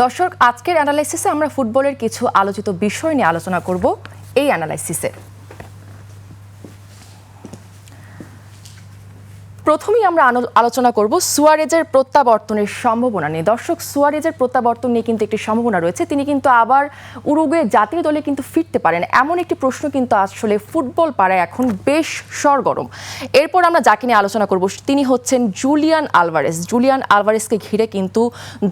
দর্শক, আজকের অ্যানালাইসিসে আমরা ফুটবলের কিছু আলোচিত বিষয় নিয়ে আলোচনা করব। এই অ্যানালাইসিসে প্রথমেই আমরা আলোচনা করব সুয়ারেজের প্রত্যাবর্তনের সম্ভাবনা নিয়ে। দর্শক, সুয়ারেজের প্রত্যাবর্তন নিয়ে কিন্তু একটি সম্ভাবনা রয়েছে। তিনি কিন্তু আবার উরুগুয়ে জাতীয় দলে কিন্তু ফিরতে পারেন, এমন একটি প্রশ্ন কিন্তু আসলে ফুটবল পাড়ায় এখন বেশ সরগরম। এরপর আমরা যাকে নিয়ে আলোচনা করব তিনি হচ্ছেন জুলিয়ান আলভারেজ। জুলিয়ান আলভারেজকে ঘিরে কিন্তু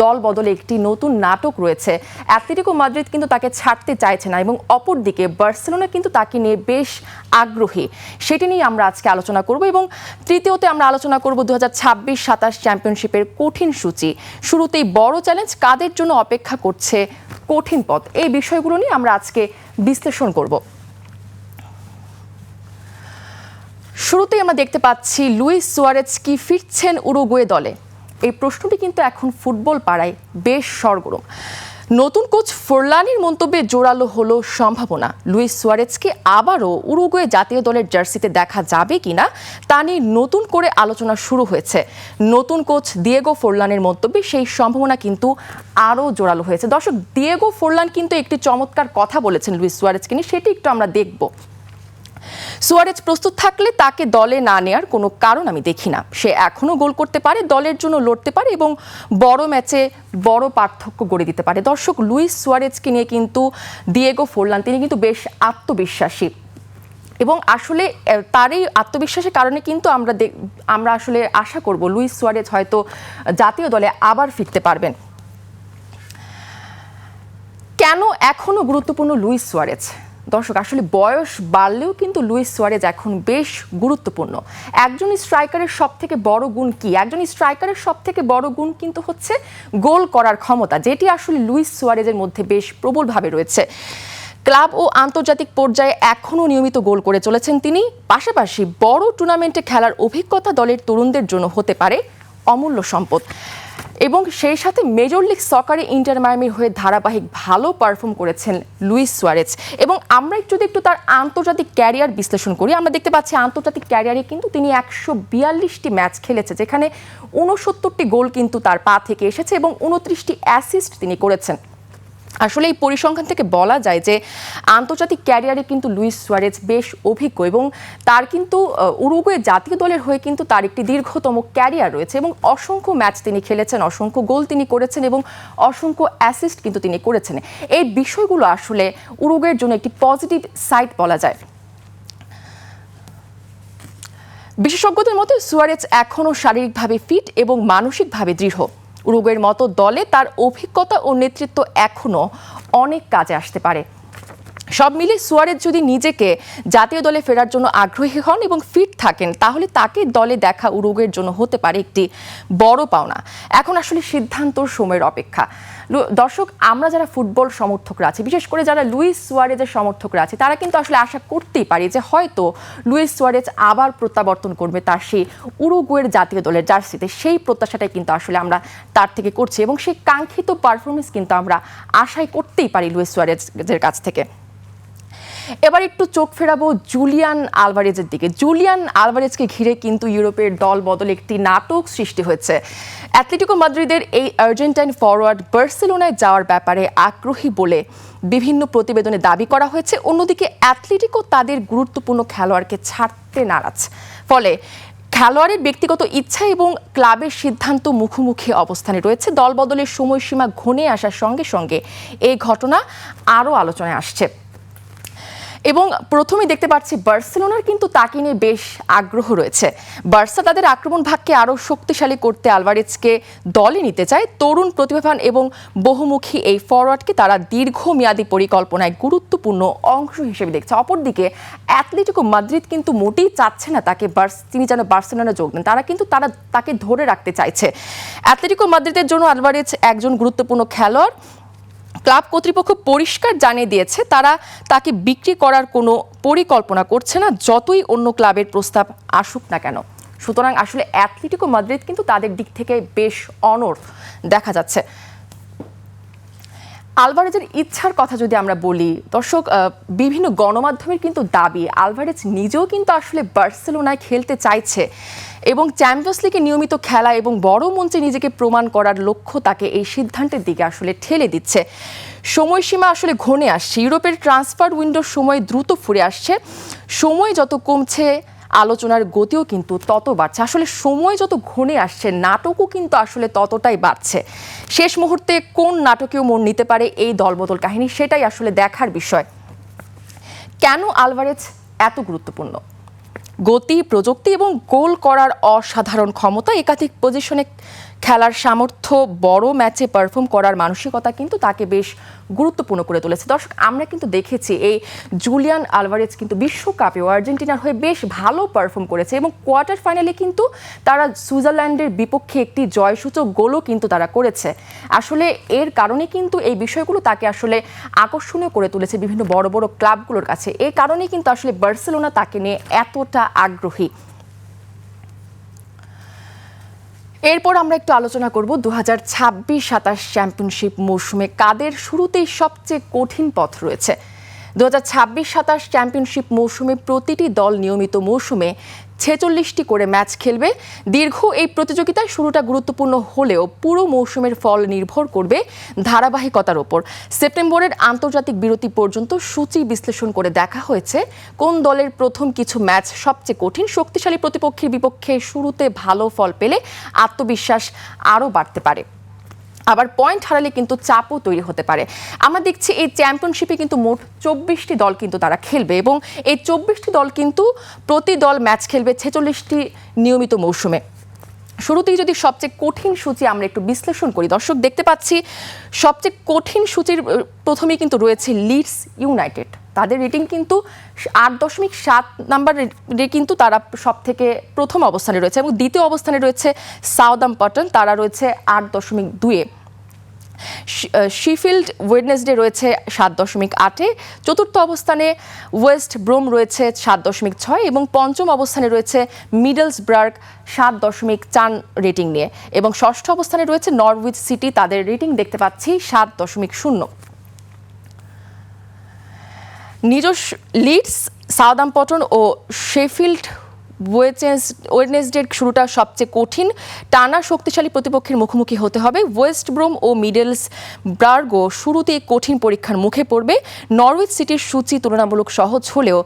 দল বদলে একটি নতুন নাটক রয়েছে। অ্যাটলেটিকো মাদ্রিদ কিন্তু তাকে ছাড়তে চাইছে না এবং অপরদিকে বার্সেলোনা কিন্তু তাকে নিয়ে বেশ আগ্রহী। সেটি নিয়ে আমরা আজকে আলোচনা করব এবং তৃতীয়তে আমরা আলোচনা করব 2026-27 চ্যাম্পিয়নশিপের কঠিন সূচি। শুরুতেই বড় চ্যালেঞ্জ, কাদের জন্য অপেক্ষা করছে কঠিন পথ, এই বিষয়গুলো নিয়ে আমরা আজকে বিশ্লেষণ করব। শুরুতেই আমরা দেখতে পাচ্ছি লুইস সুয়ারেজ কি ফিরছেন উরুগুয়ে দলে? এই প্রশ্নটি কিন্তু এখন ফুটবল পাড়ায় বেশ সরগরম। নতুন কোচ ফোরলানের মন্তব্যে জোরালো হলো সম্ভাবনা। লুইস সুয়ারেজকে আবারও উরুগুয়ে জাতীয় দলের জার্সিতে দেখা যাবে কিনা তা নিয়ে নতুন করে আলোচনা শুরু হয়েছে। নতুন কোচ দিয়েগো ফোরলানের মন্তব্যে সেই সম্ভাবনা কিন্তু আরও জোরালো হয়েছে। দর্শক, দিয়েগো ফোরলান কিন্তু একটি চমৎকার কথা বলেছেন লুইস সুয়ারেজকে নিয়ে, সেটি একটু আমরা দেখব। সুয়ারেজ প্রস্তুত থাকলে তাকে দলে না নেয়ার কোনো কারণ আমি দেখি না। সে এখনও গোল করতে পারে, দলের জন্য লড়তে পারে এবং বড় ম্যাচে বড় পার্থক্য গড়ে দিতে পারে। দর্শক, লুইস সুয়ারেজকে নিয়ে কিন্তু দিয়েগো ফোরলান তিনি কিন্তু বেশ আত্মবিশ্বাসী এবং আসলে তার এই আত্মবিশ্বাসের কারণে কিন্তু আমরা আসলে আশা করব লুইস সুয়ারেজ হয়তো জাতীয় দলে আবার ফিরতে পারবেন। কেন এখনও গুরুত্বপূর্ণ লুইস সুয়ারেজ? দর্শক, আসলে বয়স বাড়লেও কিন্তু লুইস সুয়ারেজ এখন বেশ গুরুত্বপূর্ণ। একজন স্ট্রাইকারের সব থেকে বড় গুণ কি? একজন স্ট্রাইকারের সব থেকে বড় গুণ কিন্তু হচ্ছে গোল করার ক্ষমতা, যেটি আসলে লুইস সুয়ারেজের মধ্যে বেশ প্রবলভাবে রয়েছে। ক্লাব ও আন্তর্জাতিক পর্যায়ে এখনও নিয়মিত গোল করে চলেছেন তিনি। পাশাপাশি বড় টুর্নামেন্টে খেলার অভিজ্ঞতা দলের তরুণদের জন্য হতে পারে অমূল্য সম্পদ। এবং সেই সাথে মেজর লিগ সকারে ইন্টার মায়ামির হয়ে ধারাবাহিক ভালো পারফর্ম করেছেন লুইস সুয়ারেজ। এবং আমরা যদি একটু তার আন্তর্জাতিক ক্যারিয়ার বিশ্লেষণ করি, আমরা দেখতে পাচ্ছি আন্তর্জাতিক ক্যারিয়ারে কিন্তু তিনি 142টি ম্যাচ খেলেছে, যেখানে 69টি গোল কিন্তু তার পা থেকে এসেছে এবং 29টি অ্যাসিস্ট তিনি করেছেন। আসলে এই পরিসংখ্যান থেকে বলা যায় যে আন্তর্জাতিক ক্যারিয়ারে কিন্তু লুইস সুয়ারেজ বেশ অভিজ্ঞ এবং তার কিন্তু উরুগুয়ে জাতীয় দলের হয়ে কিন্তু তার একটি দীর্ঘতম ক্যারিয়ার রয়েছে এবং অসংখ্য ম্যাচ তিনি খেলেছেন, অসংখ্য গোল তিনি করেছেন এবং অসংখ্য অ্যাসিস্ট কিন্তু তিনি করেছেন। এই বিষয়গুলো আসলে উরুগুয়ের জন্য একটি পজিটিভ সাইড বলা যায়। বিশেষজ্ঞদের মতে সুয়ারেজ এখনও শারীরিকভাবে ফিট এবং মানসিকভাবে দৃঢ়। উরুগুয়ের মতো দলে তার অভিজ্ঞতা ও নেতৃত্ব এখনও অনেক কাজে আসতে পারে। সব মিলে সুয়ারেজ যদি নিজেকে জাতীয় দলে ফেরার জন্য আগ্রহী হন এবং ফিট থাকেন, তাহলে তাকে দলে দেখা উরুগুয়ের জন্য হতে পারে একটি বড় পাওনা। এখন আসলে সিদ্ধান্তর সময়ের অপেক্ষা। দর্শক, আমরা যারা ফুটবল সমর্থকরা আছি, বিশেষ করে যারা লুইস সুয়ারেজের সমর্থকরা আছে, তারা কিন্তু আসলে আশা করতেই পারি যে হয়তো লুইস সুয়ারেজ আবার প্রত্যাবর্তন করবে তার সেই উরুগুয়ের জাতীয় দলের জার্সিতে। সেই প্রত্যাশাটাই কিন্তু আসলে আমরা তার থেকে করছি এবং সেই কাঙ্ক্ষিত পারফরমেন্স কিন্তু আমরা আশাই করতেই পারি লুইস সুয়ারেজের কাছ থেকে। এবার একটু চোখ ফেরাবো জুলিয়ান আলভারেজের দিকে। জুলিয়ান আলভারেজকে ঘিরে কিন্তু ইউরোপের দল বদলে একটি নাটক সৃষ্টি হয়েছে। অ্যাটলেটিকো মাদ্রিদের এই আর্জেন্টাইন ফরওয়ার্ড বার্সেলোনায় যাওয়ার ব্যাপারে আগ্রহী বলে বিভিন্ন প্রতিবেদনে দাবি করা হয়েছে। অন্যদিকে অ্যাটলেটিকো তাদের গুরুত্বপূর্ণ খেলোয়াড়কে ছাড়তে নারাজ। ফলে খেলোয়াড়ের ব্যক্তিগত ইচ্ছা এবং ক্লাবের সিদ্ধান্ত মুখোমুখি অবস্থানে রয়েছে। দল বদলের সময়সীমা ঘনিয়ে আসার সঙ্গে সঙ্গে এই ঘটনা আরও আলোচনায় আসছে। এবং প্রথমেই দেখতে পাচ্ছি বার্সেলোনার কিন্তু তাকে নিয়ে বেশ আগ্রহ রয়েছে। বার্সা তাদের আক্রমণ ভাগকে আরও শক্তিশালী করতে আলভারেজকে দলে নিতে চায়। তরুণ, প্রতিভাবান এবং বহুমুখী এই ফরওয়ার্ডকে তারা দীর্ঘমেয়াদী পরিকল্পনায় গুরুত্বপূর্ণ অংশ হিসেবে দেখছে। অপরদিকে অ্যাটলেটিকো মাদ্রিদ কিন্তু মোটেই চাচ্ছে না তিনি যেন বার্সেলোনা যোগ দেন। তারা তাকে ধরে রাখতে চাইছে। অ্যাটলেটিকো মাদ্রিদের জন্য আলভারেজ একজন গুরুত্বপূর্ণ খেলোয়াড়। ক্লাব কর্তৃপক্ষ পরিষ্কার জানিয়ে দিয়েছে তারা তাকে বিক্রি করার কোনো পরিকল্পনা করছে না, যতই অন্য ক্লাবের প্রস্তাব আসুক না কেন। সুতরাং আসলে অ্যাটলেটিকো মাদ্রিদ কিন্তু তাদের দিক থেকে বেশ অনড় দেখা যাচ্ছে। আলভারেজের ইচ্ছার কথা যদি আমরা বলি দর্শক, বিভিন্ন গণমাধ্যমের কিন্তু দাবি আলভারেজ নিজেও কিন্তু আসলে বার্সেলোনায় খেলতে চাইছে এবং চ্যাম্পিয়ন্স লিগে নিয়মিত খেলা এবং বড় মঞ্চে নিজেকে প্রমাণ করার লক্ষ্য তাকে এই সিদ্ধান্তের দিকে আসলে ঠেলে দিচ্ছে। সময়সীমা আসলে ঘনে আসছে, ইউরোপের ট্রান্সফার উইন্ডোর সময় দ্রুত ফুরে আসছে, সময় যত কমছে আলোচনার গতিও কিন্তু তত বাড়ছে। আসলে সময় যত ঘনে আসছে নাটকও কিন্তু আসলে ততটাই বাড়ছে। শেষ মুহূর্তে কোন নাটকেও মন নিতে পারে এই দলবদল কাহিনী, সেটাই আসলে দেখার বিষয়। কেন আলভারেজ এত গুরুত্বপূর্ণ? গতি, প্রযুক্তি এবং গোল করার অসাধারণ ক্ষমতা, একাধিক পজিশনে খেলার সামর্থ্য, বড় ম্যাচে পারফর্ম করার মানসিকতা কিন্তু তাকে বেশ গুরুত্বপূর্ণ করে তুলেছে। দর্শক, আমরা কিন্তু দেখেছি এই জুলিয়ান আলভারেজ কিন্তু বিশ্বকাপেও আর্জেন্টিনার হয়ে বেশ ভালো পারফর্ম করেছে এবং কোয়ার্টার ফাইনালে কিন্তু তারা সুইজারল্যান্ডের বিপক্ষে একটি জয়সূচক গোলও কিন্তু তারা করেছে। আসলে এর কারণে কিন্তু এই বিষয়গুলো তাকে আসলে আকর্ষণীয় করে তুলেছে বিভিন্ন বড় বড় ক্লাবগুলোর কাছে। এই কারণেই কিন্তু আসলে বার্সেলোনা তাকে নিয়ে এতটা আগ্রহী। এরপর আমরা একটু আলোচনা করব 2026-27 চ্যাম্পিয়নশিপ মৌসুমে কাদের শুরুতেই সবচেয়ে কঠিন পথ রয়েছে। 2026-27 চ্যাম্পিয়নশিপ মৌসুমে প্রতিটি দল নিয়মিত মৌসুমে 46টি করে ম্যাচ খেলবে। দীর্ঘ এই প্রতিযোগিতায় শুরুটা গুরুত্বপূর্ণ হলেও পুরো মৌসুমের ফল নির্ভর করবে ধারাবাহিকতার ওপর। সেপ্টেম্বরের আন্তর্জাতিক বিরতি পর্যন্ত সূচি বিশ্লেষণ করে দেখা হয়েছে কোন দলের প্রথম কিছু ম্যাচ সবচেয়ে কঠিন। শক্তিশালী প্রতিপক্ষের বিপক্ষে শুরুতে ভালো ফল পেলে আত্মবিশ্বাস আরও বাড়তে পারে, আবার পয়েন্ট হারালে কিন্তু চাপও তৈরি হতে পারে। আমরা দেখছি এই চ্যাম্পিয়নশিপে কিন্তু মোট 24টি দল কিন্তু তারা খেলবে এবং এই 24টি দল কিন্তু প্রতি দল ম্যাচ খেলবে 46টি নিয়মিত মৌসুমে। শুরুতেই যদি সবচেয়ে কঠিন সূচি আমরা একটু বিশ্লেষণ করি, দর্শক দেখতে পাচ্ছি সবচেয়ে কঠিন সূচির প্রথমেই কিন্তু রয়েছে লিডস ইউনাইটেড। তাদের রেটিং কিন্তু 8.7 নাম্বারে কিন্তু তারা সব থেকে প্রথম অবস্থানে রয়েছে এবং দ্বিতীয় অবস্থানে রয়েছে সাউদাম্পটন, তারা রয়েছে 8.2-এ। শিফিল্ড ওয়েডনেসডে রয়েছে 7.8-এ। চতুর্থ অবস্থানে ওয়েস্ট ব্রোম রয়েছে 7.6 এবং পঞ্চম অবস্থানে রয়েছে মিডলসব্রাগ 7.4 রেটিং নিয়ে এবং ষষ্ঠ অবস্থানে রয়েছে নরউইচ সিটি, তাদের রেটিং দেখতে পাচ্ছি 7.0। নিজস্ব লিডস, সাউদাম্পটন ও শেফিল্ড ওয়েডনেসডের শুরুটা সবচেয়ে কঠিন। টানা শক্তিশালী প্রতিপক্ষের মুখোমুখি হতে হবে। ওয়েস্ট ব্রোম ও মিডলসব্রাগও শুরুতেই কঠিন পরীক্ষার মুখে পড়বে। নরউইচ সিটির সূচি তুলনামূলক সহজ হলেও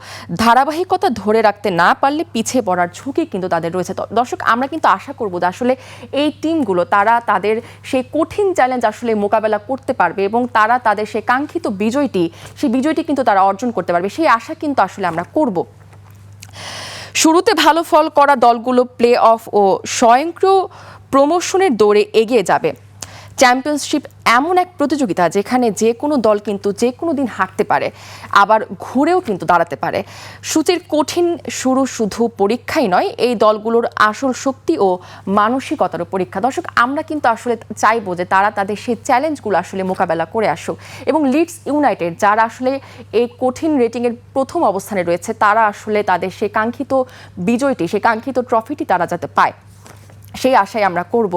ধারাবাহিকতা ধরে রাখতে না পারলে পিছিয়ে পড়ার ঝুঁকি কিন্তু তাদের রয়েছে। দর্শক, আমরা কিন্তু আশা করব যে আসলে এই টিমগুলো তারা তাদের সেই কঠিন চ্যালেঞ্জ আসলে মোকাবেলা করতে পারবে এবং তারা তাদের সেই কাঙ্ক্ষিত সেই বিজয়টি কিন্তু তারা অর্জন করতে পারবে, সেই আশা কিন্তু আসলে আমরা করব। শুরুতে ভালো ফল করা দলগুলো প্লে অফ ও স্বয়ংক্রিয় প্রমোশনের দৌড়ে এগিয়ে যাবে। চ্যাম্পিয়নশিপ এমন এক প্রতিযোগিতা যেখানে যে কোনো দল কিন্তু যে কোনো দিন হারতে পারে, আবার ঘুরেও কিন্তু দাঁড়াতে পারে। সূচির কঠিন শুরু শুধু পরীক্ষাই নয়, এই দলগুলোর আসল শক্তি ও মানসিকতারও পরীক্ষা। দর্শক, আমরা কিন্তু আসলে চাইবো যে তারা তাদের সেই চ্যালেঞ্জগুলো আসলে মোকাবেলা করে আসুক এবং লিডস ইউনাইটেড যারা আসলে এই কঠিন রেটিংয়ের প্রথম অবস্থানে রয়েছে তারা আসলে তাদের সেই কাঙ্ক্ষিত বিজয়টি, সেই কাঙ্ক্ষিত ট্রফিটি তারা যাতে পায়, সেই আশাই আমরা করব।